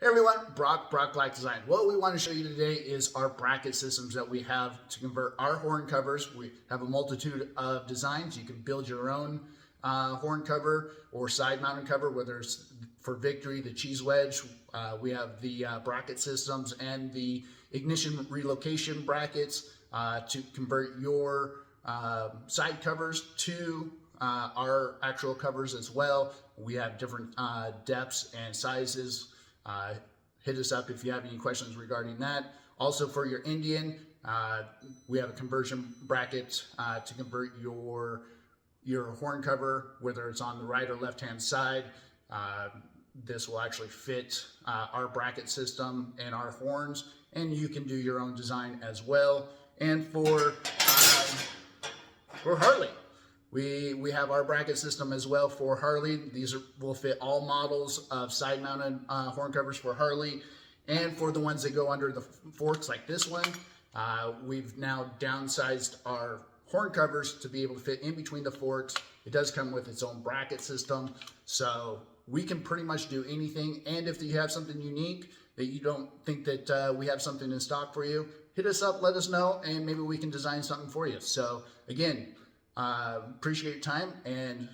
Hey everyone, Brock Black Design. What we want to show you today is our bracket systems that we have to convert our horn covers. We have a multitude of designs. You can build your own horn cover or side mounted cover, whether it's for Victory, the cheese wedge. We have the bracket systems and the ignition relocation brackets to convert your side covers to our actual covers as well. We have different depths and sizes. Hit us up if you have any questions regarding that. Also for your Indian, we have a conversion bracket to convert your horn cover, whether it's on the right or left hand side. This will actually fit our bracket system and our horns, and you can do your own design as well. And for Harley, we have our bracket system as well for Harley. These will fit all models of side-mounted horn covers for Harley. And for the ones that go under the forks like this one, we've now downsized our horn covers to be able to fit in between the forks. It does come with its own bracket system, so we can pretty much do anything. And if you have something unique that you don't think that we have something in stock for you, hit us up, let us know, and maybe we can design something for you. So again, appreciate your time, and